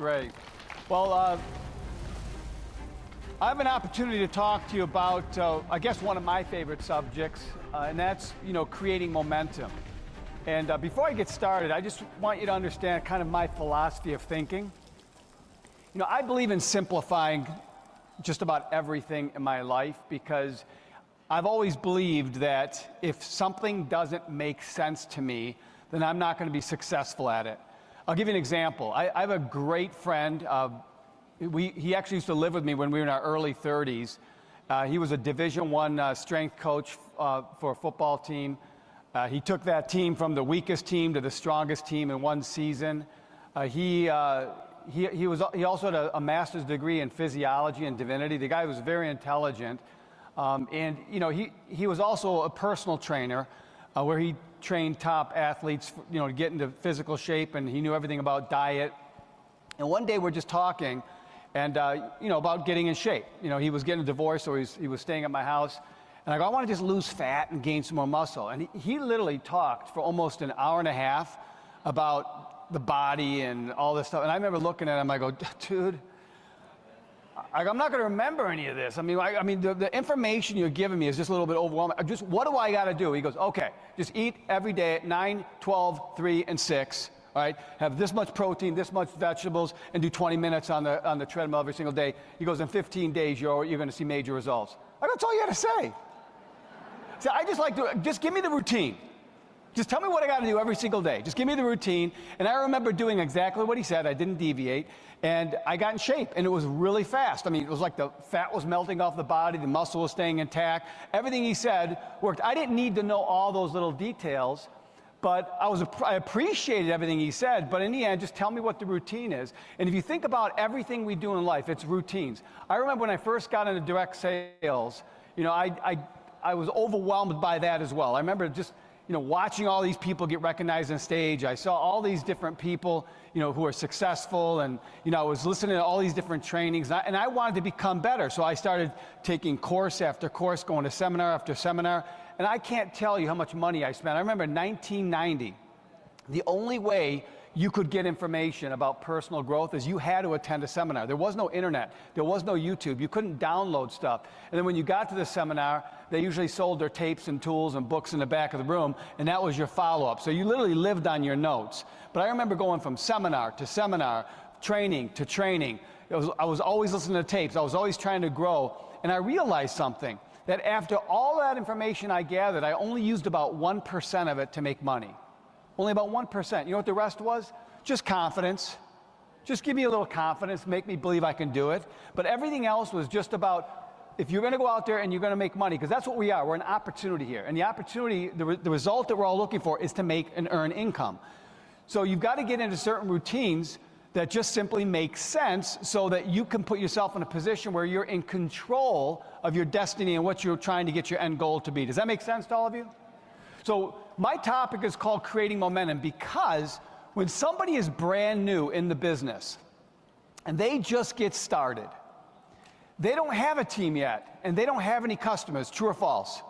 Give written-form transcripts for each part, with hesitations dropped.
Great. Well, I have an opportunity to talk to you about, I guess, one of my favorite subjects, and that's, creating momentum. And before I get started, I just want you to understand kind of my philosophy of thinking. I believe in simplifying just about everything in my life because I've always believed that if something doesn't make sense to me, then I'm not going to be successful at it. I'll give you an example. I have a great friend. He actually used to live with me when we were in our early 30s. He was a Division I strength coach for a football team. He took that team from the weakest team to the strongest team in one season. He also had a master's degree in physiology and divinity. The guy was very intelligent. He was also a personal trainer where he trained top athletes, to get into physical shape, and he knew everything about diet. And one day we're just talking and, about getting in shape. He was getting a divorce, so he was staying at my house. And I go, I want to just lose fat and gain some more muscle. And he literally talked for almost an hour and a half about the body and all this stuff. And I remember looking at him, I go, dude, I'm not going to remember any of this. The information you're giving me is just a little bit overwhelming. What do I got to do? He goes, okay, just eat every day at 9, 12, 3, and 6. All right, have this much protein, this much vegetables, and do 20 minutes on the treadmill every single day. He goes, in 15 days, you're going to see major results. That's all you got to say. See, I just give me the routine. Just tell me what I got to do every single day. Just give me the routine. And I remember doing exactly what he said. I didn't deviate. And I got in shape, and it was really fast. It was like the fat was melting off the body, the muscle was staying intact. Everything he said worked. I didn't need to know all those little details, but I appreciated everything he said. But in the end, just tell me what the routine is. And if you think about everything we do in life, it's routines. I remember when I first got into direct sales, I was overwhelmed by that as well. I remember just watching all these people get recognized on stage. I saw all these different people, who are successful, and I was listening to all these different trainings, and I wanted to become better. So I started taking course after course, going to seminar after seminar, and I can't tell you how much money I spent. I remember in 1990, the only way you could get information about personal growth is you had to attend a seminar. There was no internet. There was no YouTube. You couldn't download stuff. And then when you got to the seminar, they usually sold their tapes and tools and books in the back of the room, and that was your follow-up. So you literally lived on your notes. But I remember going from seminar to seminar, training to training. I was always listening to tapes. I was always trying to grow. And I realized something, that after all that information I gathered, I only used about 1% of it to make money. Only about 1%. You know what the rest was? Just confidence. Just give me a little confidence, make me believe I can do it. But everything else was just about, if you're going to go out there and you're going to make money, because that's what we are. We're an opportunity here. And the opportunity, the result that we're all looking for is to make and earn income. So you've got to get into certain routines that just simply make sense so that you can put yourself in a position where you're in control of your destiny and what you're trying to get your end goal to be. Does that make sense to all of you? So my topic is called creating momentum, because when somebody is brand new in the business and they just get started, they don't have a team yet and they don't have any customers. True or false?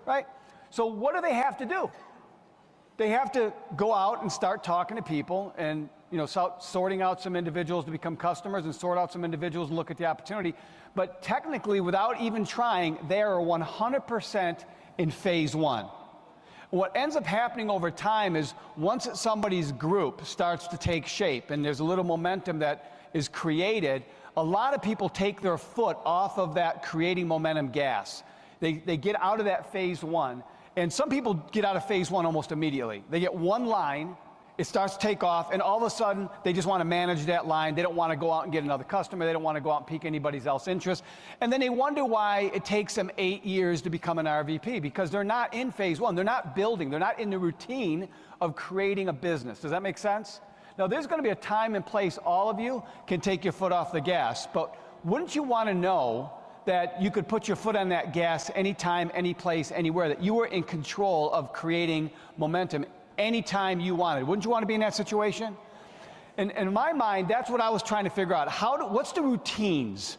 Right? So what do they have to do? They have to go out and start talking to people and sorting out some individuals to become customers and sort out some individuals and look at the opportunity. But technically, without even trying, they are 100% in phase one. What ends up happening over time is once somebody's group starts to take shape and there's a little momentum that is created, a lot of people take their foot off of that creating momentum gas. They get out of that phase one, and some people get out of phase one almost immediately. They get one line, it starts to take off, and all of a sudden they just want to manage that line. They don't want to go out and get another customer. They don't want to go out and pique anybody's else interest. And then they wonder why it takes them 8 years to become an RVP, because they're not in phase one. They're not building. They're not in the routine of creating a business. Does that make sense? Now, there's going to be a time and place all of you can take your foot off the gas, but wouldn't you want to know that you could put your foot on that gas anytime, any place, anywhere, that you were in control of creating momentum anytime you wanted? Wouldn't you want to be in that situation? And in my mind, that's what I was trying to figure out. What's the routines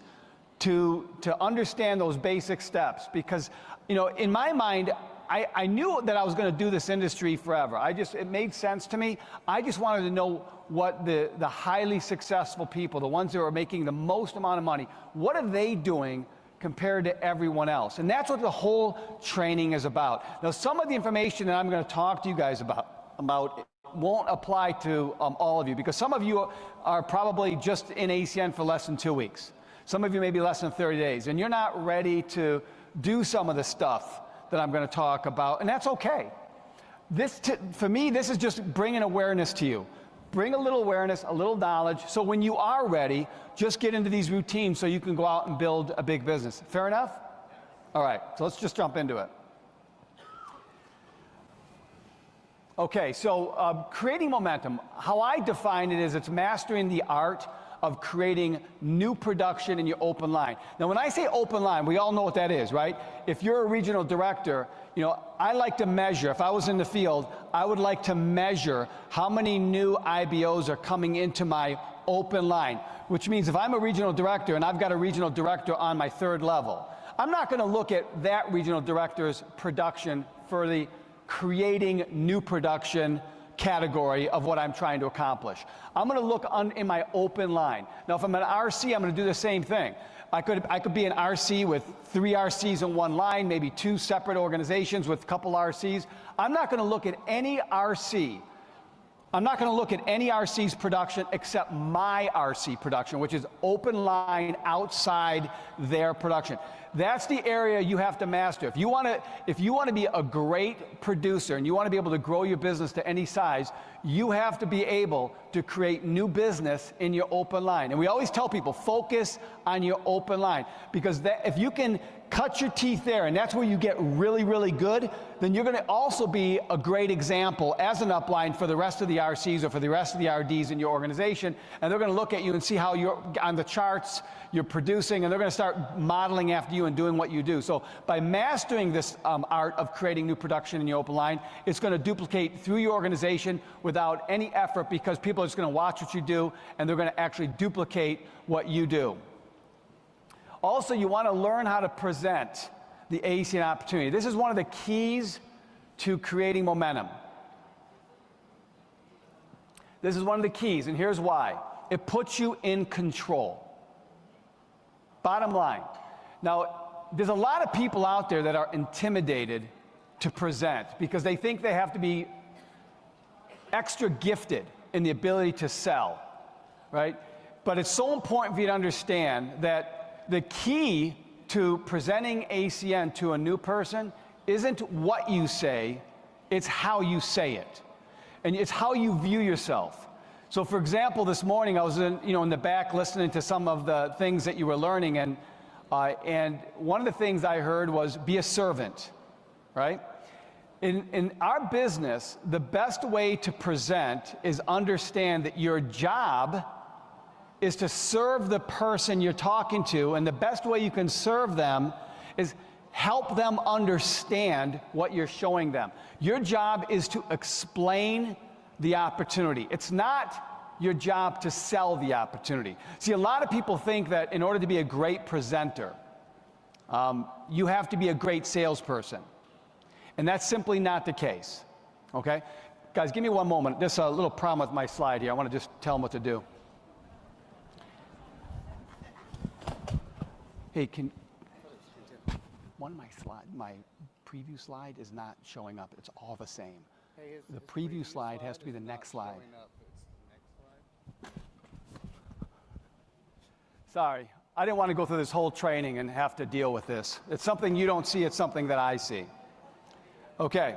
to understand those basic steps? Because, in my mind, I knew that I was going to do this industry forever. It made sense to me. I just wanted to know what the highly successful people, the ones who are making the most amount of money, what are they doing compared to everyone else? And that's what the whole training is about. Now, some of the information that I'm going to talk to you guys about won't apply to all of you, because some of you are probably just in ACN for less than 2 weeks. Some of you may be less than 30 days, and you're not ready to do some of the stuff that I'm going to talk about, and that's okay. For me, this is just bringing awareness to you. Bring a little awareness, a little knowledge, so when you are ready, just get into these routines so you can go out and build a big business. Fair enough? All right, so let's just jump into it. Okay, so creating momentum. How I define it is it's mastering the art of creating new production in your open line. Now, when I say open line, we all know what that is, right? If you're a regional director, I like to measure. If I was in the field, I would like to measure how many new IBOs are coming into my open line, which means if I'm a regional director and I've got a regional director on my 3rd level, I'm not going to look at that regional director's production for the creating new production category of what I'm trying to accomplish. I'm going to look in my open line. Now, if I'm an RC, I'm going to do the same thing. I could be an RC with 3 RCs in one line, maybe 2 separate organizations with a couple RCs. I'm not going to look at any RC. I'm not going to look at any RC's production except my RC production, which is open line outside their production. That's the area you have to master. If you want to be a great producer and you want to be able to grow your business to any size, you have to be able to create new business in your open line. And we always tell people, focus on your open line, because if you can cut your teeth there, and that's where you get really, really good, then you're going to also be a great example as an upline for the rest of the RCs or for the rest of the RDs in your organization, and they're going to look at you and see how you're on the charts, you're producing, and they're going to start modeling after you and doing what you do. So by mastering this art of creating new production in your open line, it's going to duplicate through your organization without any effort, because people are just going to watch what you do and they're going to actually duplicate what you do. Also, you want to learn how to present the ACN opportunity. This is one of the keys to creating momentum. This is one of the keys, and here's why. It puts you in control. Bottom line. Now, there's a lot of people out there that are intimidated to present because they think they have to be extra gifted in the ability to sell, right? But it's so important for you to understand that the key to presenting ACN to a new person isn't what you say, it's how you say it. And it's how you view yourself. So for example, this morning I was in the back listening to some of the things that you were learning, and one of the things I heard was be a servant, right? In our business, the best way to present is understand that your job is to serve the person you're talking to, and the best way you can serve them is help them understand what you're showing them. Your job is to explain the opportunity. It's not your job to sell the opportunity. See, a lot of people think that in order to be a great presenter, you have to be a great salesperson. And that's simply not the case, okay? Guys, give me one moment. There's a little problem with my slide here. I want to just tell them what to do. Hey, my preview slide is not showing up. It's all the same. Hey, the preview slide has to be the next slide. Sorry, I didn't want to go through this whole training and have to deal with this. It's something you don't see, it's something that I see. Okay.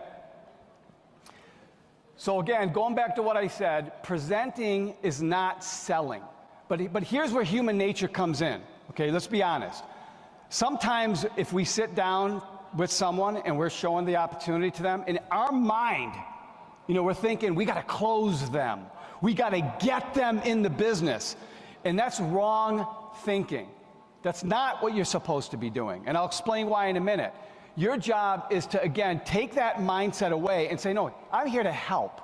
So again, going back to what I said, presenting is not selling. But here's where human nature comes in. Okay, let's be honest. Sometimes if we sit down with someone and we're showing the opportunity to them, in our mind, we're thinking we got to close them. We got to get them in the business. And that's wrong thinking. That's not what you're supposed to be doing. And I'll explain why in a minute. Your job is to, again, take that mindset away and say, no, I'm here to help.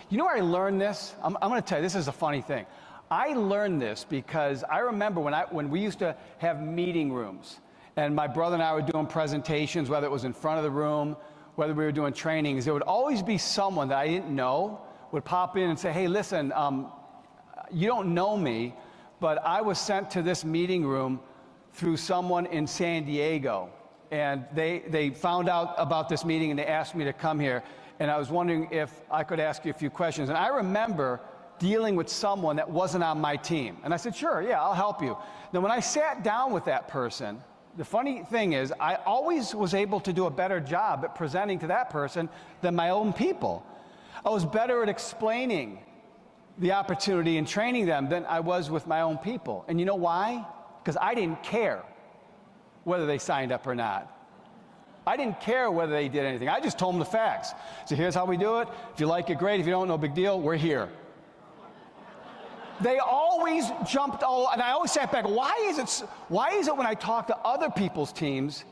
You know where I learned this? I'm going to tell you, this is a funny thing. I learned this because I remember when we used to have meeting rooms, and my brother and I were doing presentations, whether it was in front of the room, whether we were doing trainings, there would always be someone that I didn't know would pop in and say, hey, listen, you don't know me, but I was sent to this meeting room through someone in San Diego. And they found out about this meeting and they asked me to come here. And I was wondering if I could ask you a few questions. And I remember dealing with someone that wasn't on my team. And I said, sure, yeah, I'll help you. Now, when I sat down with that person, the funny thing is, I always was able to do a better job at presenting to that person than my own people. I was better at explaining the opportunity and training them than I was with my own people. And you know why? Because I didn't care whether they signed up or not. I didn't care whether they did anything. I just told them the facts. So here's how we do it. If you like it, great. If you don't, no big deal. We're here. They always jumped all, and I always sat back. Why is it when I talk to other people's teams,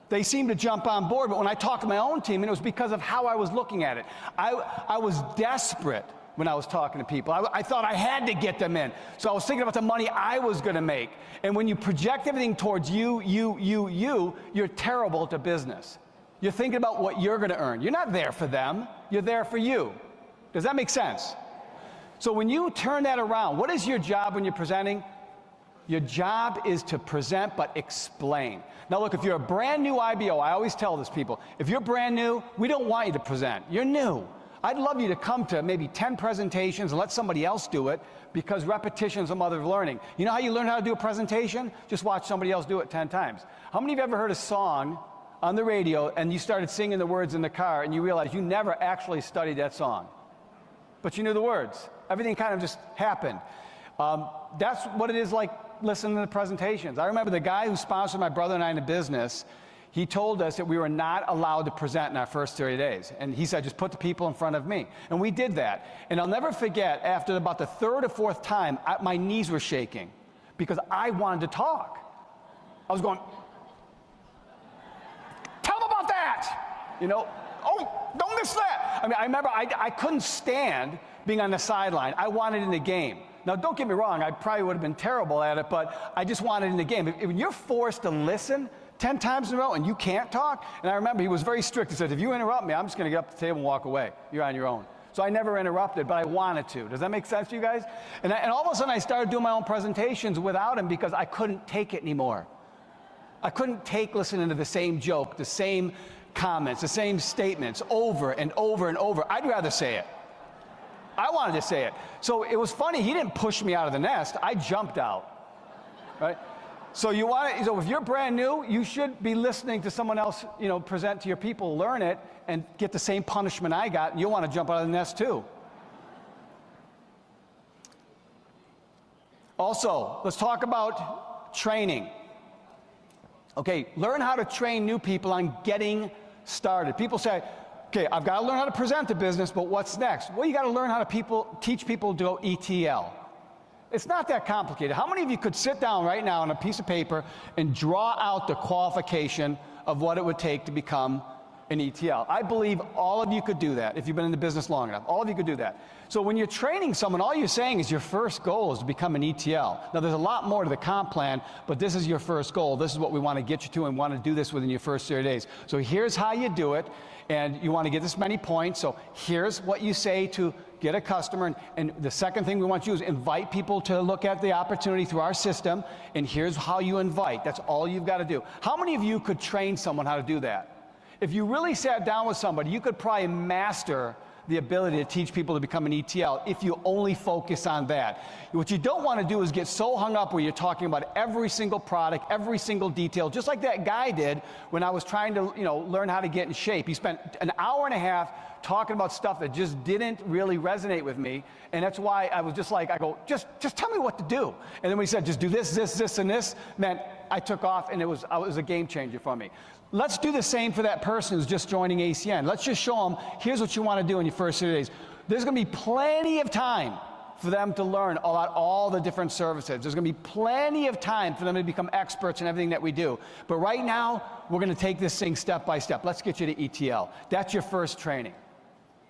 they seem to jump on board, but when I talk to my own team, and it was because of how I was looking at it. I was desperate when I was talking to people. I thought I had to get them in. So I was thinking about the money I was going to make. And when you project everything towards you're terrible to business. You're thinking about what you're going to earn. You're not there for them. You're there for you. Does that make sense? So when you turn that around, what is your job when you're presenting? Your job is to present but explain. Now look, if you're a brand new IBO, I always tell this people, if you're brand new, we don't want you to present. You're new. I'd love you to come to maybe 10 presentations and let somebody else do it, because repetition is the mother of learning. You know how you learn how to do a presentation? Just watch somebody else do it 10 times. How many of you ever heard a song on the radio and you started singing the words in the car and you realized you never actually studied that song, but you knew the words? Everything kind of just happened. That's what it is like listening to the presentations. I remember the guy who sponsored my brother and I in the business, he told us that we were not allowed to present in our first 30 days. And he said, just put the people in front of me. And we did that. And I'll never forget, after about the third or fourth time, my knees were shaking because I wanted to talk. I was going, tell them about that. You know, oh, don't miss that. I mean, I remember I couldn't stand being on the sideline. I wanted in the game. Now, don't get me wrong, I probably would have been terrible at it, but I just wanted in the game. If you're forced to listen 10 times in a row and you can't talk, and I remember he was very strict. He said, if you interrupt me, I'm just going to get up to the table and walk away. You're on your own. So I never interrupted, but I wanted to. Does that make sense to you guys? And all of a sudden I started doing my own presentations without him because I couldn't take it anymore. I couldn't take listening to the same joke, the same comments, the same statements over and over and over. I'd rather say it. I wanted to say it. So it was funny, he didn't push me out of the nest, I jumped out, right? So so if you're brand new, you should be listening to someone else, you know, present to your people, learn it, and get the same punishment I got, and you'll want to jump out of the nest too. Also, let's talk about training. Okay, learn how to train new people on getting started. People say, okay, I've got to learn how to present the business, but what's next? Well, you got to learn how to teach people to go ETL. It's not that complicated. How many of you could sit down right now on a piece of paper and draw out the qualification of what it would take to become an ETL? I believe all of you could do that if you've been in the business long enough. All of you could do that. So when you're training someone, all you're saying is your first goal is to become an ETL. Now, there's a lot more to the comp plan, but this is your first goal. This is what we want to get you to, and want to do this within your first 30 days. So here's how you do it, and you want to get this many points. So here's what you say to get a customer, and the second thing we want you to do is invite people to look at the opportunity through our system, and here's how you invite. That's all you've got to do. How many of you could train someone how to do that? If you really sat down with somebody, you could probably master the ability to teach people to become an ETL if you only focus on that. What you don't want to do is get so hung up where you're talking about every single product, every single detail, just like that guy did when I was trying to, you know, learn how to get in shape. He spent an hour and a half talking about stuff that just didn't really resonate with me, and that's why I was just like, I go, just tell me what to do. And then when he said, just do this, this, this, and this, man, I took off, and it was a game changer for me. Let's do the same for that person who's just joining ACN. Let's just show them, here's what you want to do in your first 30 days. There's going to be plenty of time for them to learn about all the different services. There's going to be plenty of time for them to become experts in everything that we do. But right now, we're going to take this thing step by step. Let's get you to ETL. That's your first training.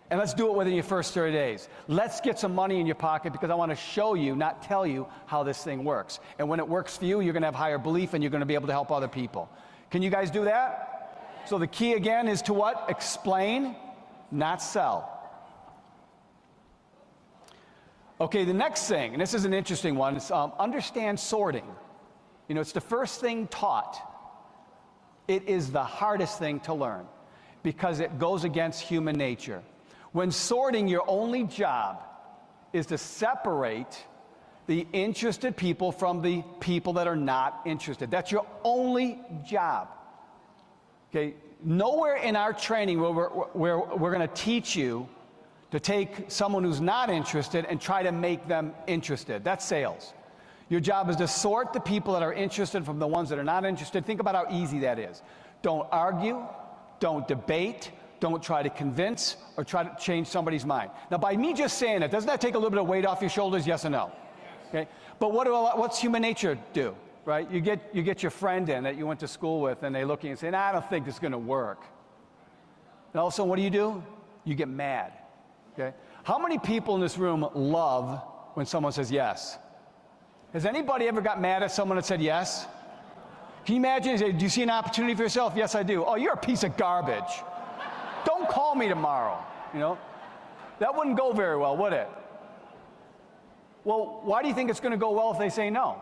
And let's do it within your first 30 days. Let's get some money in your pocket, because I want to show you, not tell you, how this thing works. And when it works for you, you're going to have higher belief, and you're going to be able to help other people. Can you guys do that? So the key again is to what? Explain, not sell. Okay, the next thing, and this is an interesting one, is understand sorting. You know, it's the first thing taught. It is the hardest thing to learn because it goes against human nature. When sorting, your only job is to separate the interested people from the people that are not interested. That's your only job. Okay, nowhere in our training where we're going to teach you to take someone who's not interested and try to make them interested. That's sales. Your job is to sort the people that are interested from the ones that are not interested. Think about how easy that is. Don't argue, don't debate, don't try to convince or try to change somebody's mind. Now, by me just saying that, doesn't that take a little bit of weight off your shoulders? Yes or no? Okay. But what's human nature do? Right? You get your friend in that you went to school with, and they look at you and say, "Nah, I don't think this is going to work." And all of a sudden, what do? You get mad. Okay? How many people in this room love when someone says yes? Has anybody ever got mad at someone that said yes? Can you imagine? Say, do you see an opportunity for yourself? Yes, I do. Oh, you're a piece of garbage. Don't call me tomorrow. You know, that wouldn't go very well, would it? Well, why do you think it's going to go well if they say no?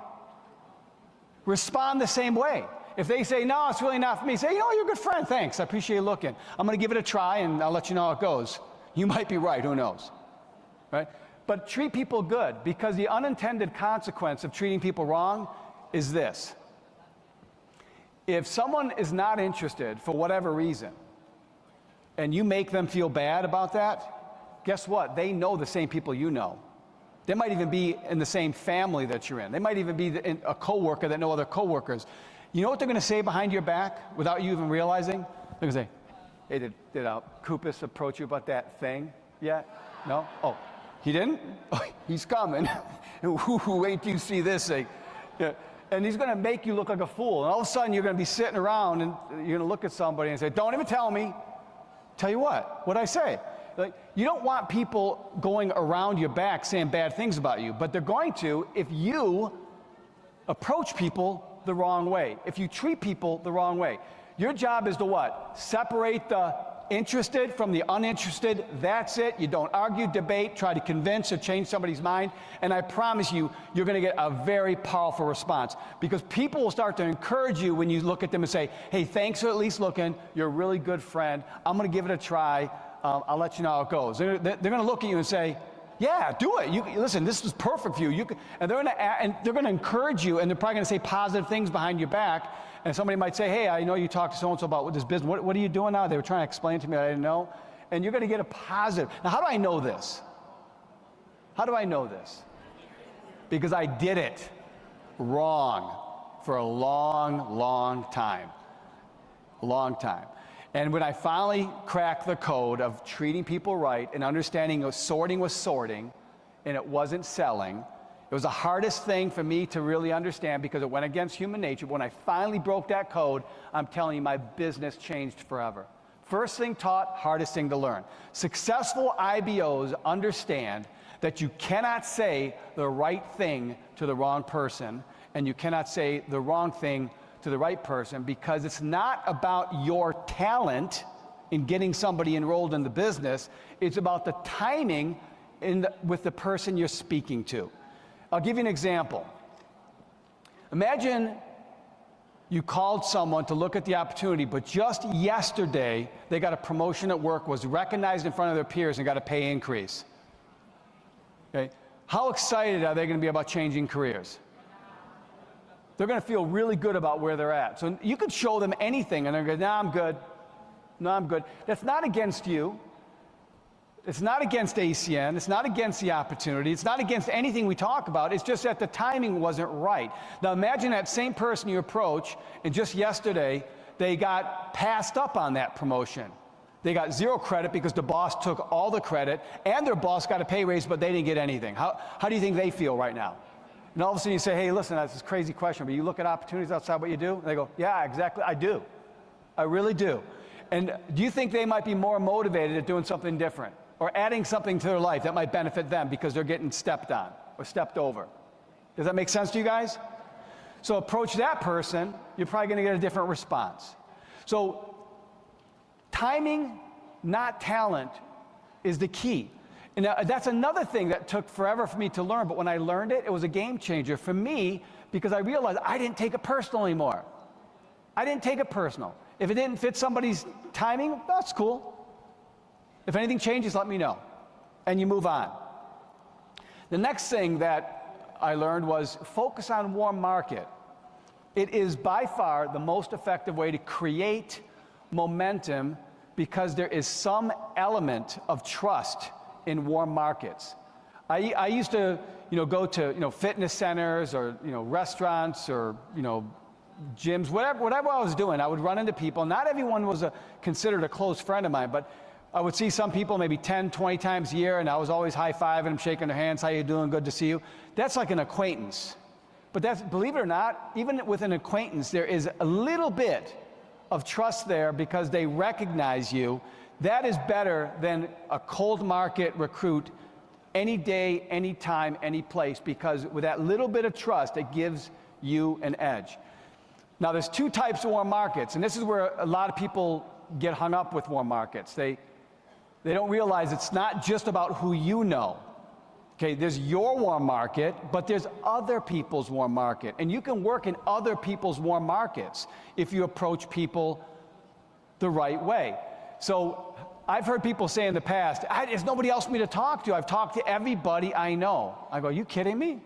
Respond the same way. If they say, no, it's really not for me, say, you know, you're a good friend, thanks, I appreciate you looking. I'm going to give it a try, and I'll let you know how it goes. You might be right, who knows, right? But treat people good, because the unintended consequence of treating people wrong is this. If someone is not interested for whatever reason, and you make them feel bad about that, guess what? They know the same people you know. They might even be in the same family that you're in. They might even be a coworker that know other coworkers. You know what they're going to say behind your back without you even realizing? They're going to say, hey, did Cupisz approach you about that thing yet? No? Oh, he didn't? Oh, he's coming. Wait till you see this thing. Yeah. And he's going to make you look like a fool. And all of a sudden, you're going to be sitting around, and you're going to look at somebody and say, don't even tell me. Tell you what? What'd I say? Like, you don't want people going around your back saying bad things about you, but they're going to if you approach people the wrong way, if you treat people the wrong way. Your job is to what? Separate the interested from the uninterested. That's it. You don't argue, debate, try to convince or change somebody's mind. And I promise you, you're going to get a very powerful response, because people will start to encourage you when you look at them and say, hey, thanks for at least looking. You're a really good friend. I'm going to give it a try. I'll let you know how it goes. They're going to look at you and say, yeah, do it. Listen, this is perfect for you. And they're going to encourage you, and they're probably going to say positive things behind your back. And somebody might say, hey, I know you talked to so-and-so about this business. What are you doing now? They were trying to explain to me that I didn't know. And you're going to get a positive. Now, how do I know this? How do I know this? Because I did it wrong for a long, long time. A long time. And when I finally cracked the code of treating people right and understanding sorting was sorting and it wasn't selling, it was the hardest thing for me to really understand because it went against human nature. When I finally broke that code, I'm telling you, my business changed forever. First thing taught, hardest thing to learn. Successful IBOs understand that you cannot say the right thing to the wrong person, and you cannot say the wrong thing to the right person, because it's not about your talent in getting somebody enrolled in the business. It's about the timing with the person you're speaking to. I'll give you an example. Imagine you called someone to look at the opportunity, but just yesterday they got a promotion at work, was recognized in front of their peers, and got a pay increase. Okay? How excited are they going to be about changing careers? They're going to feel really good about where they're at. So you could show them anything, and they're going to go, no, I'm good. No, I'm good. That's not against you. It's not against ACN. It's not against the opportunity. It's not against anything we talk about. It's just that the timing wasn't right. Now imagine that same person you approach, and just yesterday, they got passed up on that promotion. They got 0 credit because the boss took all the credit, and their boss got a pay raise, but they didn't get anything. How do you think they feel right now? And all of a sudden you say, hey, listen, that's this crazy question, but you look at opportunities outside what you do? And they go, yeah, exactly, I do. I really do. And do you think they might be more motivated at doing something different or adding something to their life that might benefit them because they're getting stepped on or stepped over? Does that make sense to you guys? So approach that person, you're probably going to get a different response. So timing, not talent, is the key. And that's another thing that took forever for me to learn, but when I learned it, it was a game changer for me because I realized I didn't take it personal anymore. I didn't take it personal. If it didn't fit somebody's timing, that's cool. If anything changes, let me know. And you move on. The next thing that I learned was focus on warm market. It is by far the most effective way to create momentum because there is some element of trust in warm markets. I used to, go to, fitness centers or, restaurants or, gyms, whatever I was doing, I would run into people. Not everyone was considered a close friend of mine, but I would see some people maybe 10, 20 times a year, and I was always high-fiving them, shaking their hands, how you doing, good to see you. That's like an acquaintance. But that's, believe it or not, even with an acquaintance, there is a little bit of trust there because they recognize you. That is better than a cold market recruit any day, any time, any place, because with that little bit of trust, it gives you an edge. Now, there's two types of warm markets, and this is where a lot of people get hung up with warm markets. They don't realize it's not just about who you know. Okay, there's your warm market, but there's other people's warm market. And you can work in other people's warm markets if you approach people the right way. So I've heard people say in the past, there's nobody else for me to talk to. I've talked to everybody I know. I go, are you kidding me?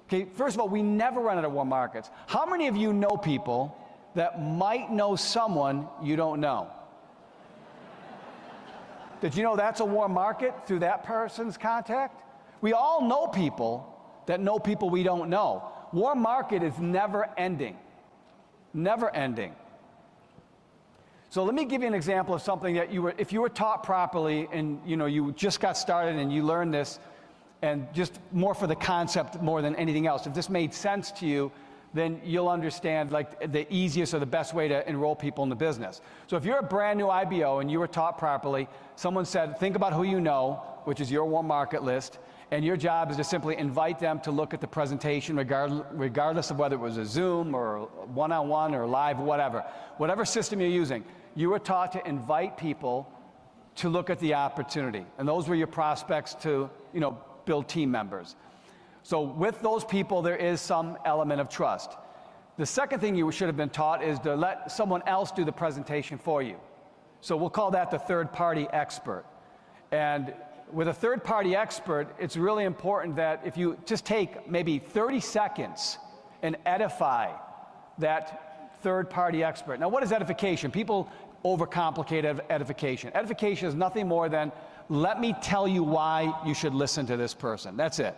Okay, first of all, we never run out of warm markets. How many of you know people that might know someone you don't know? Did you know that's a warm market through that person's contact? We all know people that know people we don't know. Warm market is never ending. Never ending. So let me give you an example of something that if you were taught properly and you just got started and you learned this, and just more for the concept more than anything else, if this made sense to you, then you'll understand like the easiest or the best way to enroll people in the business. So if you're a brand new IBO and you were taught properly, someone said, think about who you know, which is your warm market list, and your job is to simply invite them to look at the presentation regardless of whether it was a Zoom or one-on-one or live, whatever system you're using. You were taught to invite people to look at the opportunity, and those were your prospects to build team members. So with those people, there is some element of trust. The second thing you should have been taught is to let someone else do the presentation for you. So we'll call that the third-party expert. And with a third-party expert, it's really important that if you just take maybe 30 seconds and edify that third-party expert. Now, what is edification? People overcomplicate edification. Edification is nothing more than, let me tell you why you should listen to this person. That's it.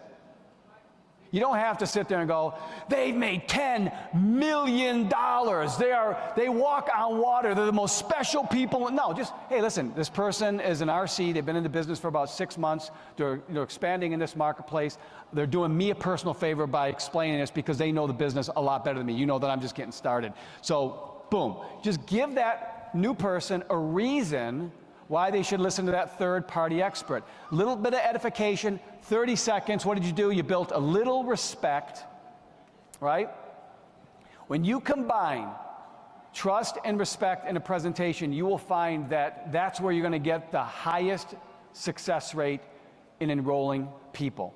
You don't have to sit there and go, they've made $10 million. They walk on water. They're the most special people. No, just, hey, listen, this person is an RC. They've been in the business for about 6 months. They're expanding in this marketplace. They're doing me a personal favor by explaining this because they know the business a lot better than me. You know that I'm just getting started. So, boom. Just give that new person a reason why they should listen to that third-party expert. A little bit of edification, 30 seconds. What did you do? You built a little respect, right? When you combine trust and respect in a presentation, you will find that that's where you're going to get the highest success rate in enrolling people.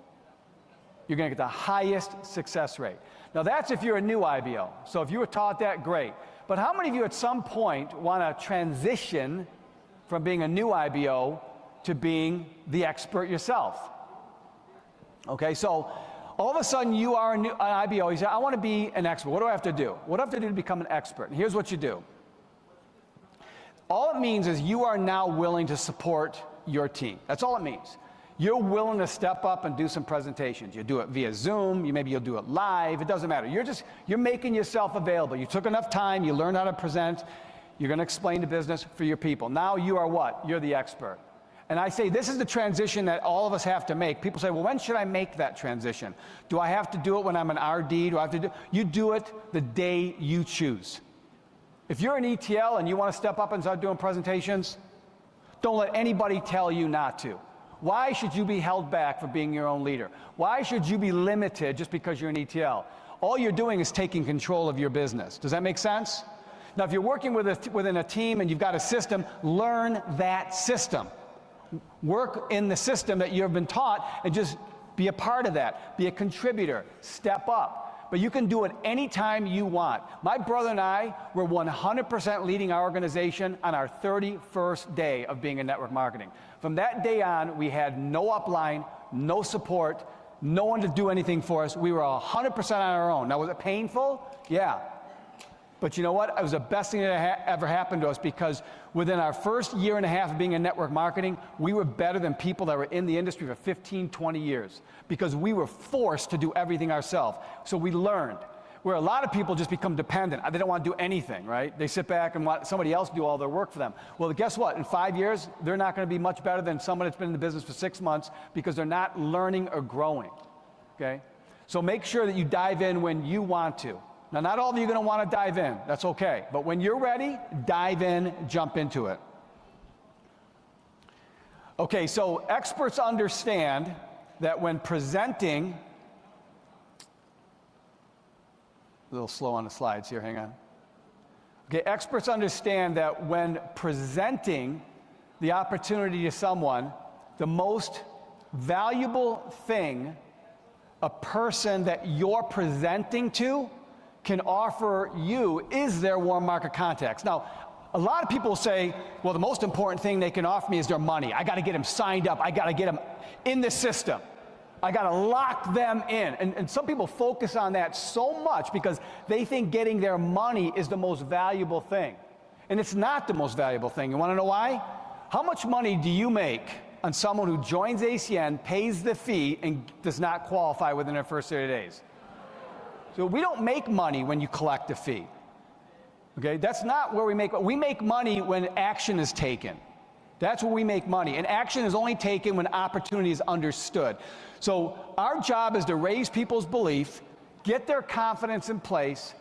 You're going to get the highest success rate. Now, that's if you're a new IBO. So if you were taught that, great. But how many of you at some point want to transition from being a new IBO to being the expert yourself? Okay, so all of a sudden you are an IBO. You say, I want to be an expert. What do I have to do? What do I have to do to become an expert? And here's what you do. All it means is you are now willing to support your team. That's all it means. You're willing to step up and do some presentations. You do it via Zoom, maybe you'll do it live, it doesn't matter. You're making yourself available. You took enough time, you learned how to present, you're going to explain the business for your people. Now you are what? You're the expert. And I say this is the transition that all of us have to make. People say, well, when should I make that transition? Do I have to do it when I'm an RD? Do I have to do? You do it the day you choose. If you're an ETL and you want to step up and start doing presentations, don't let anybody tell you not to. Why should you be held back for being your own leader? Why should you be limited just because you're an ETL? All you're doing is taking control of your business. Does that make sense? Now, if you're working within a team and you've got a system, learn that system. work in the system that you've been taught and just be a part of that. Be a contributor. Step up. But you can do it anytime you want. My brother and I were 100% leading our organization on our 31st day of being in network marketing. From that day on, we had no upline, no support, no one to do anything for us. We were 100% on our own. Now, was it painful? Yeah. But you know what? It was the best thing that ever happened to us, because within our first year and a half of being in network marketing, we were better than people that were in the industry for 15, 20 years, because we were forced to do everything ourselves. So we learned. Where a lot of people just become dependent. They don't want to do anything, right? They sit back and want somebody else to do all their work for them. Well, guess what? In 5 years, they're not going to be much better than someone that's been in the business for 6 months, because they're not learning or growing, okay? So make sure that you dive in when you want to. Now, not all of you are going to want to dive in. That's okay. But when you're ready, dive in, jump into it. Okay, so experts understand that when presenting, a little slow on the slides here, hang on. Okay, experts understand that when presenting the opportunity to someone, the most valuable thing a person that you're presenting to can offer you is their warm market contacts. Now, a lot of people say, well, the most important thing they can offer me is their money. I got to get them signed up. I got to get them in the system. I got to lock them in. And some people focus on that so much because they think getting their money is the most valuable thing. And it's not the most valuable thing. You want to know why? How much money do you make on someone who joins ACN, pays the fee, and does not qualify within their first 30 days? So we don't make money when you collect a fee. Okay, that's not where we make money when action is taken. That's where we make money. And action is only taken when opportunity is understood. So our job is to raise people's belief, get their confidence in place.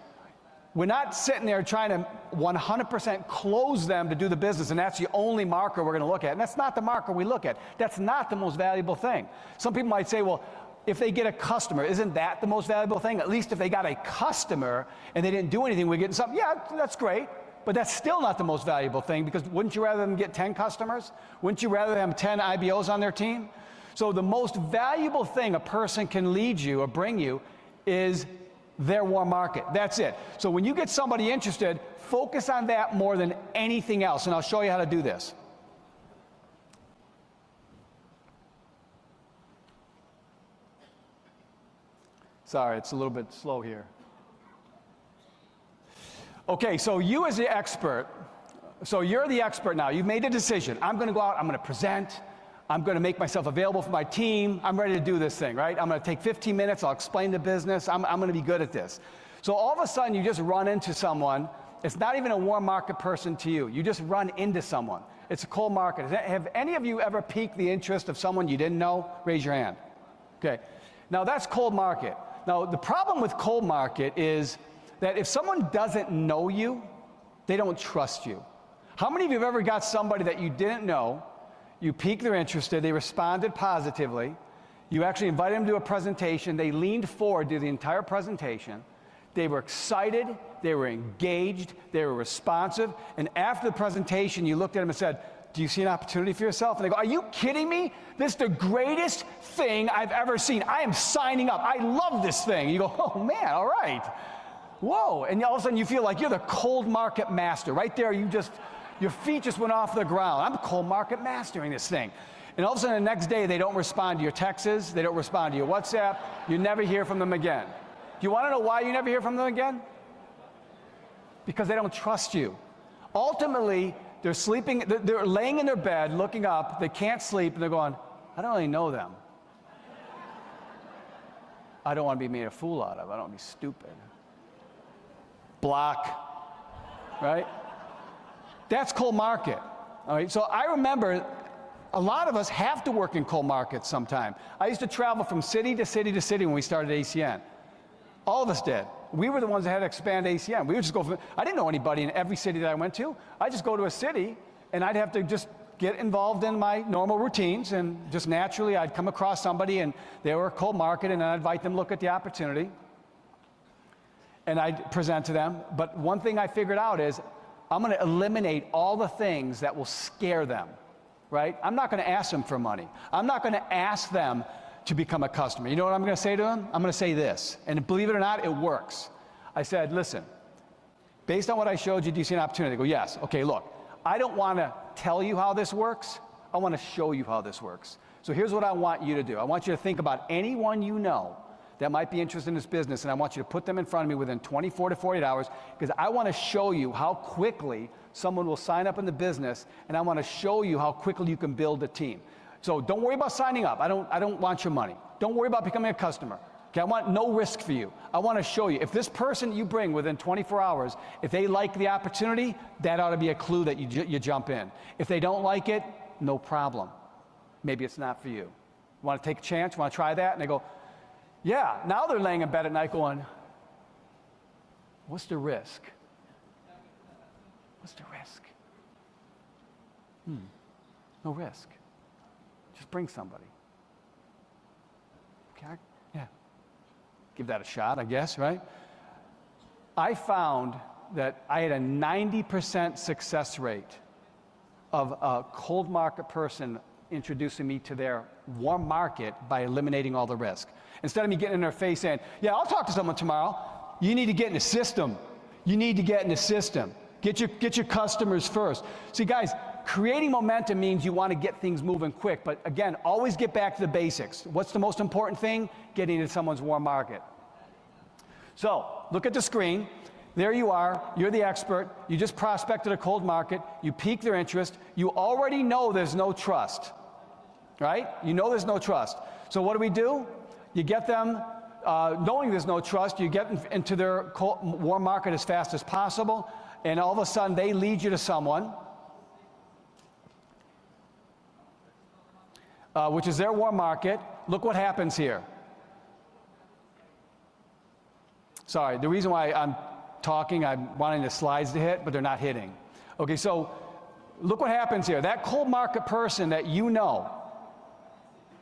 We're not sitting there trying to 100% close them to do the business, and that's the only marker we're going to look at. And that's not the marker we look at. That's not the most valuable thing. Some people might say, well, if they get a customer, isn't that the most valuable thing? At least if they got a customer and they didn't do anything, we're getting something. Yeah, that's great. But that's still not the most valuable thing, because wouldn't you rather them get 10 customers? Wouldn't you rather them have 10 IBOs on their team? So the most valuable thing a person can lead you or bring you is their warm market. That's it. So when you get somebody interested, focus on that more than anything else. And I'll show you how to do this. Sorry, it's a little bit slow here. Okay, so you as the expert, so you're the expert now. You've made a decision. I'm going to go out, I'm going to present, I'm going to make myself available for my team. I'm ready to do this thing, right? I'm going to take 15 minutes, I'll explain the business, I'm going to be good at this. So all of a sudden, you just run into someone. It's not even a warm market person to you. You just run into someone. It's a cold market. Have any of you ever piqued the interest of someone you didn't know? Raise your hand. Okay. Now, that's cold market. Now, the problem with cold market is that if someone doesn't know you, they don't trust you. How many of you have ever got somebody that you didn't know, you piqued their interest, they responded positively, you actually invited them to a presentation, they leaned forward to the entire presentation, they were excited, they were engaged, they were responsive, and after the presentation, you looked at them and said, do you see an opportunity for yourself? And they go, are you kidding me? This is the greatest thing I've ever seen. I am signing up. I love this thing. You go, oh man, all right. Whoa, and all of a sudden you feel like you're the cold market master. Right there, your feet just went off the ground. I'm cold market mastering this thing. And all of a sudden the next day they don't respond to your texts, they don't respond to your WhatsApp, you never hear from them again. Do you want to know why you never hear from them again? Because they don't trust you. Ultimately, they're sleeping, they're laying in their bed, looking up, they can't sleep, and they're going, I don't really know them. I don't want to be made a fool out of, I don't want to be stupid. Block, right? That's cold market, all right? So I remember a lot of us have to work in cold markets sometime. I used to travel from city to city to city when we started ACN. All of us did. We were the ones that had to expand ACN. We would just go from, I didn't know anybody in every city that I went to. I'd just go to a city, and I'd have to just get involved in my normal routines, and just naturally I'd come across somebody, and they were a cold market, and I'd invite them to look at the opportunity, and I'd present to them. But one thing I figured out is I'm going to eliminate all the things that will scare them, right? I'm not going to ask them for money. I'm not going to ask them to become a customer. You know what I'm going to say to them? I'm going to say this, and believe it or not, it works. I said, listen, based on what I showed you, do you see an opportunity? They go, yes. Okay, look, I don't want to tell you how this works. I want to show you how this works. So here's what I want you to do. I want you to think about anyone you know that might be interested in this business, and I want you to put them in front of me within 24 to 48 hours, because I want to show you how quickly someone will sign up in the business, and I want to show you how quickly you can build a team. So don't worry about signing up. I don't want your money. Don't worry about becoming a customer. Okay, I want no risk for you. I want to show you. If this person you bring within 24 hours, if they like the opportunity, that ought to be a clue that you jump in. If they don't like it, no problem. Maybe it's not for you. Want to take a chance? Want to try that? And they go, yeah. Now they're laying in bed at night going, what's the risk? What's the risk? No risk. Just bring somebody. Okay, yeah. Give that a shot, I guess, right? I found that I had a 90% success rate of a cold market person introducing me to their warm market by eliminating all the risk. Instead of me getting in their face saying, yeah, I'll talk to someone tomorrow, you need to get in the system. You need to get in the system. Get your customers first. See, guys, creating momentum means you want to get things moving quick, but again, always get back to the basics. What's the most important thing? Getting into someone's warm market. So, look at the screen. There you are, you're the expert, you just prospected a cold market, you piqued their interest, you already know there's no trust, right? You know there's no trust. So what do? You get them, knowing there's no trust, you get into their warm market as fast as possible, and all of a sudden they lead you to someone, which is their warm market. Look what happens here. Sorry, the reason why I'm talking, I'm wanting the slides to hit, but they're not hitting. Okay, so look what happens here. That cold market person that you know,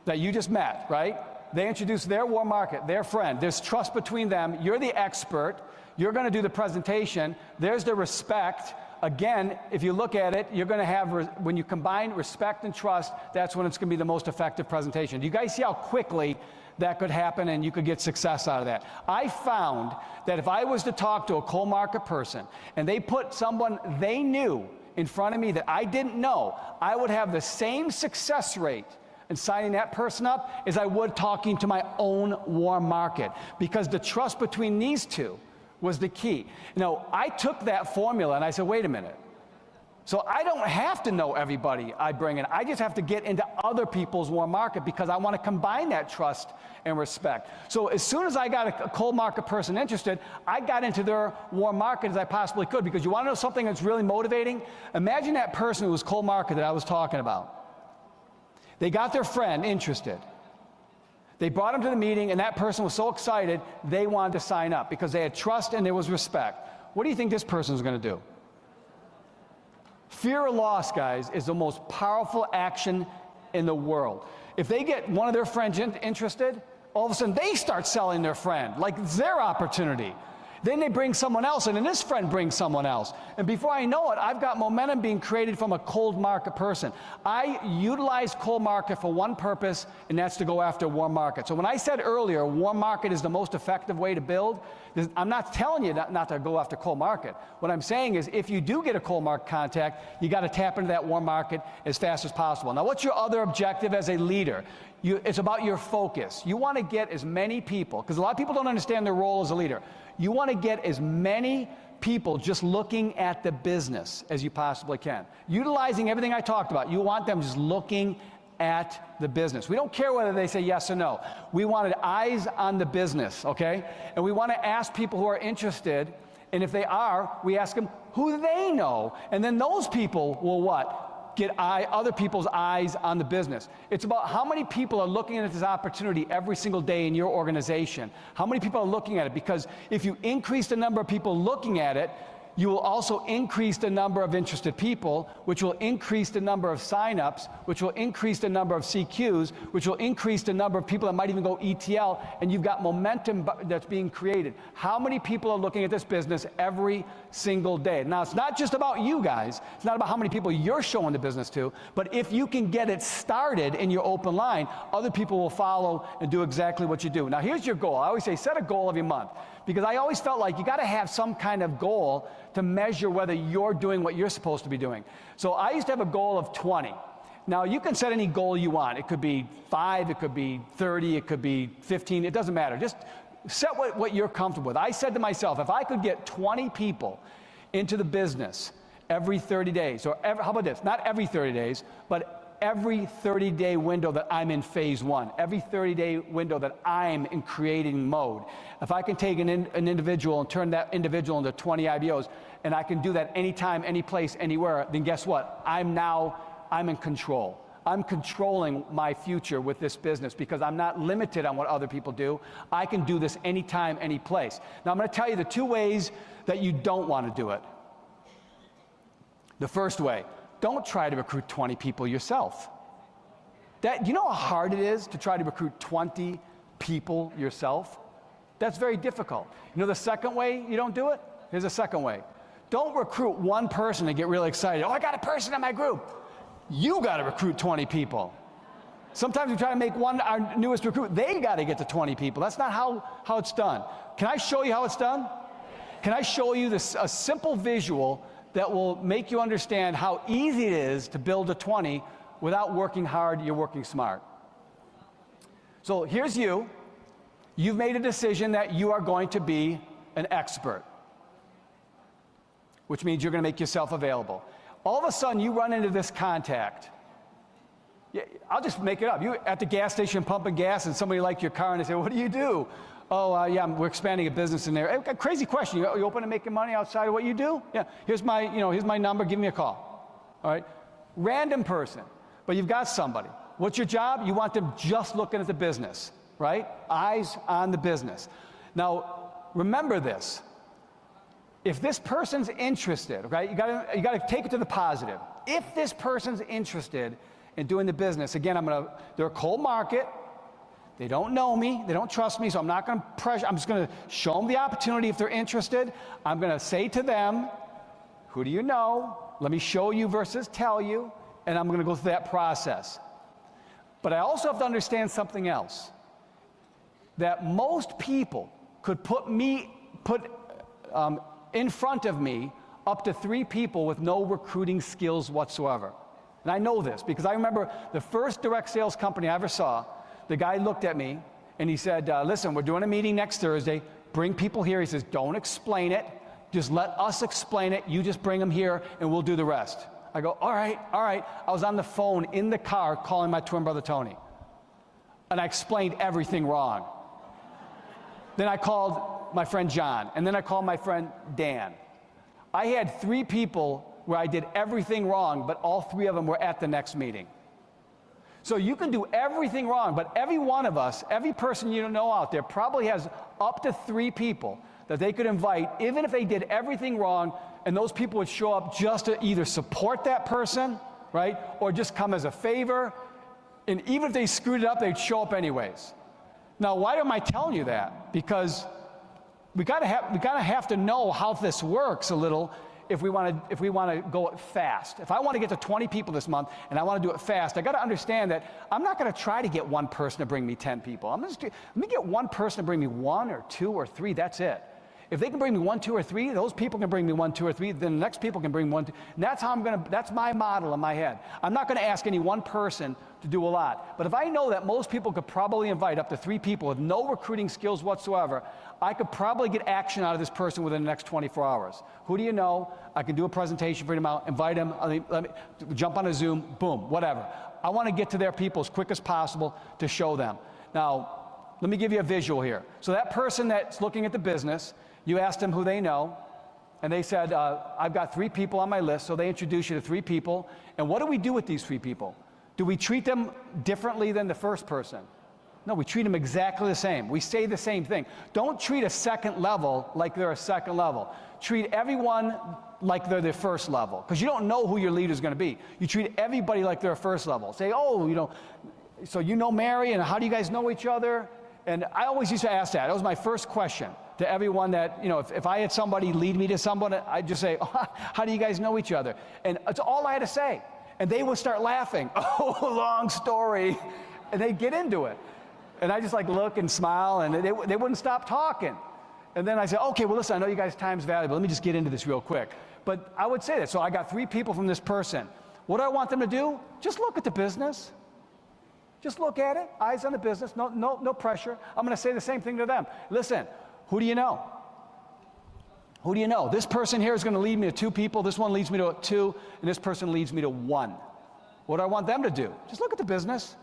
that you just met, right? They introduce their warm market, their friend. There's trust between them. You're the expert. You're going to do the presentation. There's the respect. Again, if you look at it, you're going to have, when you combine respect and trust, that's when it's going to be the most effective presentation. Do you guys see how quickly that could happen and you could get success out of that? I found that if I was to talk to a cold market person and they put someone they knew in front of me that I didn't know, I would have the same success rate in signing that person up as I would talking to my own warm market, because the trust between these two was the key. You know, I took that formula and I said, wait a minute. So I don't have to know everybody I bring in. I just have to get into other people's warm market, because I want to combine that trust and respect. So as soon as I got a cold market person interested, I got into their warm market as I possibly could, because you want to know something that's really motivating? Imagine that person who was cold market that I was talking about. They got their friend interested. They brought him to the meeting, and that person was so excited, they wanted to sign up because they had trust and there was respect. What do you think this person is going to do? Fear of loss, guys, is the most powerful action in the world. If they get one of their friends interested, all of a sudden they start selling their friend like it's their opportunity. Then they bring someone else, and then this friend brings someone else. And before I know it, I've got momentum being created from a cold market person. I utilize cold market for one purpose, and that's to go after warm market. So when I said earlier, warm market is the most effective way to build, I'm not telling you not to go after cold market. What I'm saying is, if you do get a cold market contact, you got to tap into that warm market as fast as possible. Now, what's your other objective as a leader? It's about your focus. You want to get as many people, because a lot of people don't understand their role as a leader. You want to get as many people just looking at the business as you possibly can. Utilizing everything I talked about, you want them just looking at the business. We don't care whether they say yes or no. We wanted eyes on the business, okay? And we want to ask people who are interested, and if they are, we ask them who they know, and then those people will what? Get other people's eyes on the business. It's about how many people are looking at this opportunity every single day in your organization. How many people are looking at it? Because if you increase the number of people looking at it, you will also increase the number of interested people, which will increase the number of signups, which will increase the number of CQs, which will increase the number of people that might even go ETL, and you've got momentum that's being created. How many people are looking at this business every single day? Now, it's not just about you guys. It's not about how many people you're showing the business to, but if you can get it started in your open line, other people will follow and do exactly what you do. Now, here's your goal. I always say, set a goal every month, because I always felt like you got to have some kind of goal to measure whether you're doing what you're supposed to be doing. So I used to have a goal of 20. Now, you can set any goal you want. It could be 5, it could be 30, it could be 15, it doesn't matter. Just set what you're comfortable with. I said to myself, if I could get 20 people into the business every 30 days, or how about this, not every 30 days, but every 30-day window that I'm in phase 1, every 30-day window that I'm in creating mode. If I can take an individual and turn that individual into 20 IBOs, and I can do that anytime, any place, anywhere, then guess what? I'm in control. I'm controlling my future with this business because I'm not limited on what other people do. I can do this anytime, any place. Now I'm going to tell you the 2 ways that you don't want to do it. The first way, don't try to recruit 20 people yourself. Do you know how hard it is to try to recruit 20 people yourself? That's very difficult. You know the second way you don't do it? Here's the second way. Don't recruit one person and get really excited. Oh, I got a person in my group. You got to recruit 20 people. Sometimes we try to make our newest recruit, they got to get to 20 people. That's not how it's done. Can I show you how it's done? Can I show you a simple visual that will make you understand how easy it is to build a 20 without working hard, you're working smart. So here's you. You've made a decision that you are going to be an expert, which means you're going to make yourself available. All of a sudden, you run into this contact. Yeah, I'll just make it up. You're at the gas station pumping gas, and somebody liked your car, and they say, what do you do? Oh, yeah, we're expanding a business in there. Hey, crazy question. You open to making money outside of what you do? Yeah, here's my number. Give me a call. All right? Random person, but you've got somebody. What's your job? You want them just looking at the business, right? Eyes on the business. Now, remember this. If this person's interested, okay, you got to take it to the positive. If this person's interested in doing the business, again, they're a cold market. They don't know me, they don't trust me, so I'm not going to pressure. I'm just going to show them the opportunity if they're interested. I'm going to say to them, who do you know? Let me show you versus tell you, and I'm going to go through that process. But I also have to understand something else. That most people could put in front of me up to 3 people with no recruiting skills whatsoever. And I know this because I remember the first direct sales company I ever saw. The guy looked at me and he said, listen, we're doing a meeting next Thursday. Bring people here. He says, don't explain it. Just let us explain it. You just bring them here and we'll do the rest. I go, all right, all right. I was on the phone in the car calling my twin brother Tony. And I explained everything wrong. Then I called my friend John. And then I called my friend Dan. I had 3 people where I did everything wrong, but all 3 of them were at the next meeting. So you can do everything wrong, but every one of us, every person you know out there probably has up to 3 people that they could invite, even if they did everything wrong, and those people would show up just to either support that person, right, or just come as a favor, and even if they screwed it up, they'd show up anyways. Now, why am I telling you that? Because we gotta have to know how this works a little if we want to go fast. If I want to get to 20 people this month and I want to do it fast, I got to understand that I'm not going to try to get one person to bring me 10 people. Let me get one person to bring me 1 or 2 or 3. That's it. If they can bring me 1, 2, or 3, those people can bring me 1, 2, or 3. Then the next people can bring 1, 2. And that's how that's my model in my head. I'm not going to ask any one person to do a lot. But if I know that most people could probably invite up to 3 people with no recruiting skills whatsoever, I could probably get action out of this person within the next 24 hours. Who do you know? I can do a presentation for them out, invite them, let me jump on a Zoom, boom, whatever. I want to get to their people as quick as possible to show them. Now, let me give you a visual here. So that person that's looking at the business, you asked them who they know, and they said, I've got 3 people on my list, so they introduce you to 3 people. And what do we do with these 3 people? Do we treat them differently than the first person? No, we treat them exactly the same. We say the same thing. Don't treat a second level like they're a second level. Treat everyone like they're their first level, because you don't know who your leader is going to be. You treat everybody like they're a first level. Say, oh, you know, so you know Mary, and how do you guys know each other? And I always used to ask that. That was my first question to everyone that, you know, if I had somebody lead me to someone, I'd just say, oh, how do you guys know each other? And it's all I had to say. And they would start laughing. Oh, long story. And they'd get into it. And I just like look and smile, and they wouldn't stop talking. And then I said, okay, well, listen, I know you guys' time's valuable. Let me just get into this real quick. But I would say that. So I got 3 people from this person. What do I want them to do? Just look at the business. Just look at it, eyes on the business, no pressure. I'm going to say the same thing to them. Listen, who do you know? Who do you know? This person here is going to lead me to 2 people. This one leads me to 2, and this person leads me to 1. What do I want them to do? Just look at the business.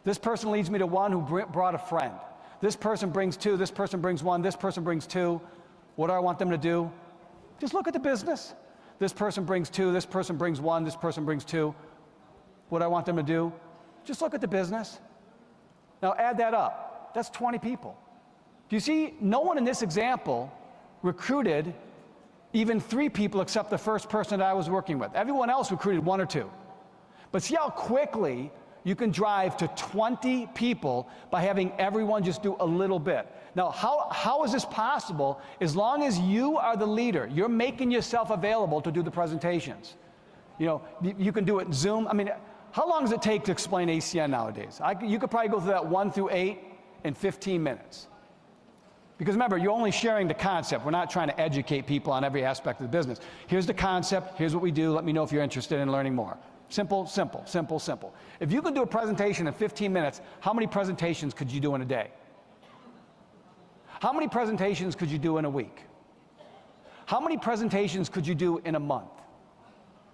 This person leads me to 1 who brought a friend. This person brings 2, this person brings 1, this person brings 2. What do I want them to do? Just look at the business. This person brings 2, this person brings 1, this person brings 2. What do I want them to do? Just look at the business. Now add that up. That's 20 people. Do you see? No one in this example recruited even 3 people except the first person that I was working with. Everyone else recruited 1 or 2. But see how quickly you can drive to 20 people by having everyone just do a little bit. Now, how is this possible? As long as you are the leader, you're making yourself available to do the presentations. You know, you can do it in Zoom. I mean, how long does it take to explain ACN nowadays? You could probably go through that 1 through 8 in 15 minutes. Because remember, you're only sharing the concept. We're not trying to educate people on every aspect of the business. Here's the concept. Here's what we do. Let me know if you're interested in learning more. Simple, simple, simple, simple. If you could do a presentation in 15 minutes, how many presentations could you do in a day? How many presentations could you do in a week? How many presentations could you do in a month?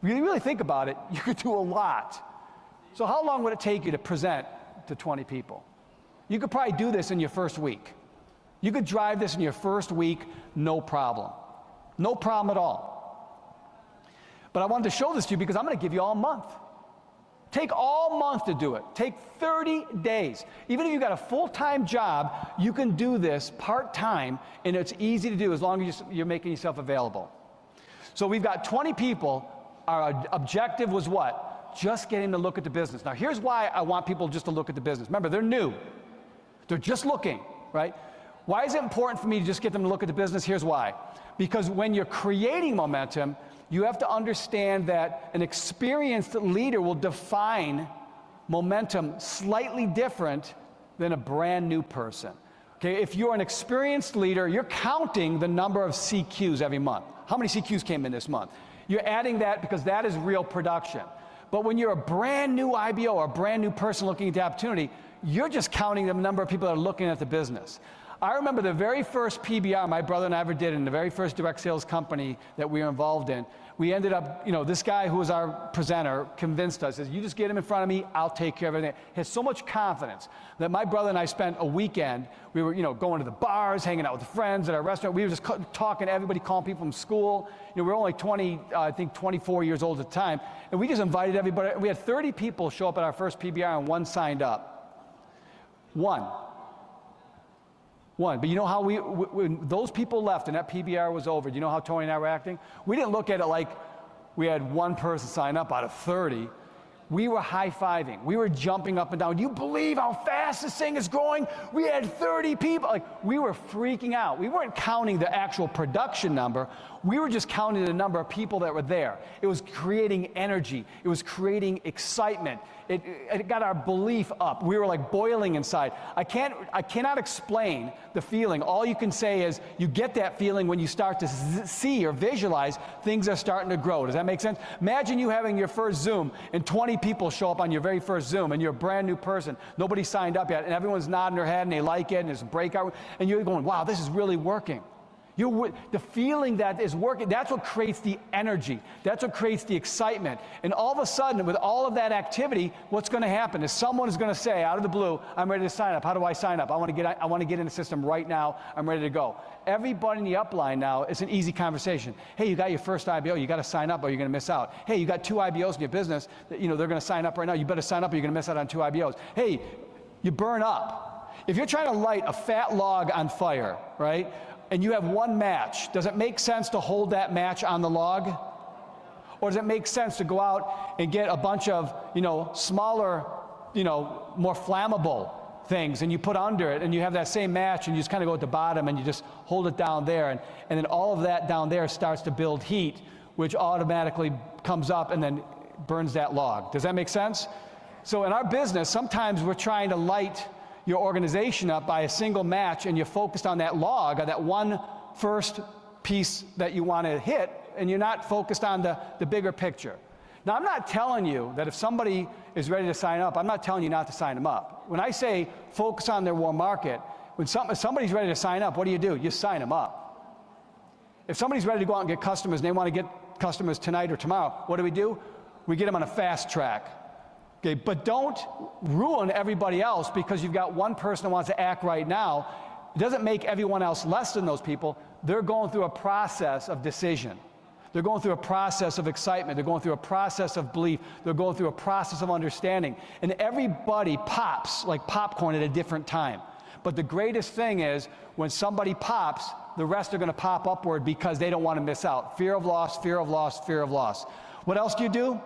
If you really think about it, you could do a lot. So how long would it take you to present to 20 people? You could probably do this in your first week. You could drive this in your first week, no problem. No problem at all. But I wanted to show this to you because I'm going to give you all month. Take all month to do it. Take 30 days. Even if you've got a full-time job, you can do this part-time, and it's easy to do as long as you're making yourself available. So we've got 20 people. Our objective was what? Just getting to look at the business. Now, here's why I want people just to look at the business. Remember, they're new. They're just looking, right? Why is it important for me to just get them to look at the business? Here's why. Because when you're creating momentum, you have to understand that an experienced leader will define momentum slightly different than a brand new person. Okay, if you're an experienced leader, you're counting the number of CQs every month. How many CQs came in this month? You're adding that because that is real production. But when you're a brand new IBO or a brand new person looking at the opportunity, you're just counting the number of people that are looking at the business. I remember the very first PBR my brother and I ever did in the very first direct sales company that we were involved in. We ended up, you know, this guy who was our presenter convinced us, says, you just get him in front of me, I'll take care of everything. He had so much confidence that my brother and I spent a weekend, we were, you know, going to the bars, hanging out with friends at our restaurant. We were just talking to everybody, calling people from school. You know, we were only 24 years old at the time. And we just invited everybody. We had 30 people show up at our first PBR and 1 signed up. One. But you know how when those people left and that PBR was over, do you know how Tony and I were acting? We didn't look at it like we had 1 person sign up out of 30. We were high-fiving. We were jumping up and down. Do you believe how fast this thing is growing? We had 30 people. Like, we were freaking out. We weren't counting the actual production number. We were just counting the number of people that were there. It was creating energy. It was creating excitement. It got our belief up. We were like boiling inside. I cannot explain the feeling. All you can say is you get that feeling when you start to see or visualize things are starting to grow. Does that make sense? Imagine you having your first Zoom and 20 people show up on your very first Zoom and you're a brand new person. Nobody signed up yet and everyone's nodding their head and they like it and there's a breakout and you're going, wow, this is really working. The feeling that is working, that's what creates the energy. That's what creates the excitement. And all of a sudden, with all of that activity, what's going to happen is someone is going to say, out of the blue, I'm ready to sign up. How do I sign up? I want to get in the system right now. I'm ready to go. Everybody in the upline now, it's an easy conversation. Hey, you got your first IBO. You got to sign up or you're going to miss out. Hey, you got 2 IBOs in your business. That, you know, they're going to sign up right now. You better sign up or you're going to miss out on 2 IBOs. Hey, you burn up. If you're trying to light a fat log on fire, right, and you have one match, does it make sense to hold that match on the log? Or does it make sense to go out and get a bunch of, smaller, more flammable things, and you put under it, and you have that same match, and you just kind of go at the bottom, and you just hold it down there, and then all of that down there starts to build heat, which automatically comes up and then burns that log. Does that make sense? So in our business, sometimes we're trying to light your organization up by a single match, and you're focused on that log, or that one first piece that you want to hit, and you're not focused on the bigger picture. Now, I'm not telling you that if somebody is ready to sign up, I'm not telling you not to sign them up. When I say focus on their warm market, if somebody's ready to sign up, what do? You sign them up. If somebody's ready to go out and get customers, and they want to get customers tonight or tomorrow, what do? We get them on a fast track. Okay, but don't ruin everybody else because you've got one person that wants to act right now. It doesn't make everyone else less than those people. They're going through a process of decision. They're going through a process of excitement. They're going through a process of belief. They're going through a process of understanding. And everybody pops like popcorn at a different time. But the greatest thing is when somebody pops, the rest are going to pop upward because they don't want to miss out. Fear of loss, fear of loss, fear of loss. What else do?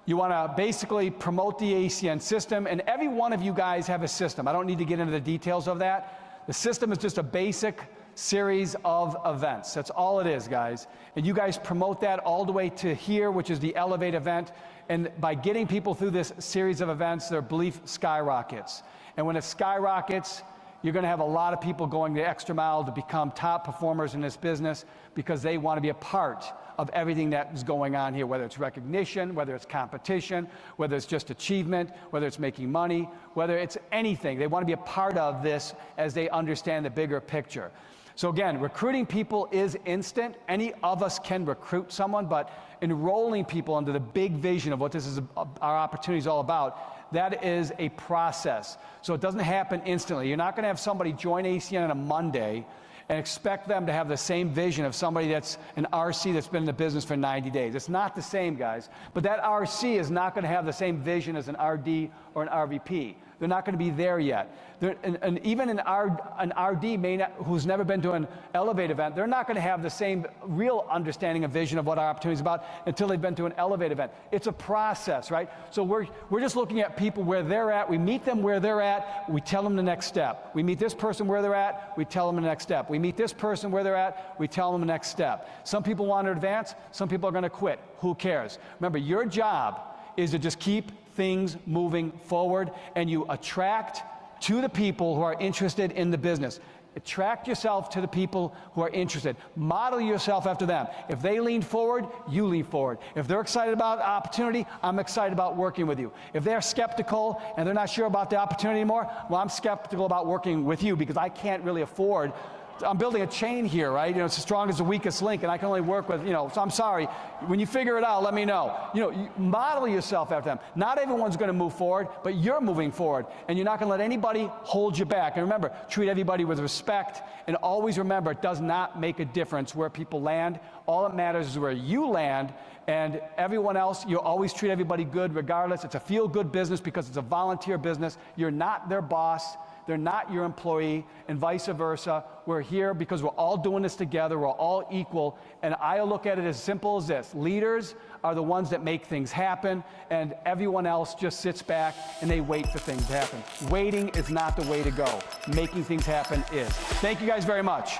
You want to basically promote the ACN system, and every one of you guys have a system. I don't need to get into the details of that. The system is just a basic series of events. That's all it is, guys. And you guys promote that all the way to here, which is the Elevate event. And by getting people through this series of events, their belief skyrockets. And when it skyrockets, you're going to have a lot of people going the extra mile to become top performers in this business because they want to be a part of everything that is going on here, whether it's recognition, whether it's competition, whether it's just achievement, whether it's making money, whether it's anything. They want to be a part of this as they understand the bigger picture. So again, recruiting people is instant. Any of us can recruit someone, but enrolling people under the big vision of what this is, our opportunity is all about, that is a process. So it doesn't happen instantly. You're not going to have somebody join ACN on a Monday and expect them to have the same vision of somebody that's an RC that's been in the business for 90 days. It's not the same, guys. But that RC is not going to have the same vision as an RD or an RVP. They're not going to be there yet. And even an RD who's never been to an Elevate event, they're not going to have the same real understanding and vision of what our opportunity is about until they've been to an Elevate event. It's a process, right? So we're just looking at people where they're at. We meet them where they're at. We tell them the next step. We meet this person where they're at. We tell them the next step. We meet this person where they're at. We tell them the next step. Some people want to advance. Some people are going to quit. Who cares? Remember, your job is to just keep things moving forward, and you attract to the people who are interested in the business. Attract yourself to the people who are interested. Model yourself after them. If they lean forward, you lean forward. If they're excited about the opportunity, I'm excited about working with you. If they're skeptical and they're not sure about the opportunity anymore, well, I'm skeptical about working with you because I can't really afford. I'm building a chain here, right? It's as strong as the weakest link, and I can only work with, so I'm sorry. When you figure it out, let me know. You model yourself after them. Not everyone's going to move forward, but you're moving forward, and you're not going to let anybody hold you back. And remember, treat everybody with respect, and always remember, it does not make a difference where people land. All that matters is where you land, and everyone else, you always treat everybody good regardless. It's a feel-good business because it's a volunteer business. You're not their boss. They're not your employee, and vice versa. We're here because we're all doing this together. We're all equal. And I look at it as simple as this. Leaders are the ones that make things happen, and everyone else just sits back and they wait for things to happen. Waiting is not the way to go. Making things happen is. Thank you guys very much.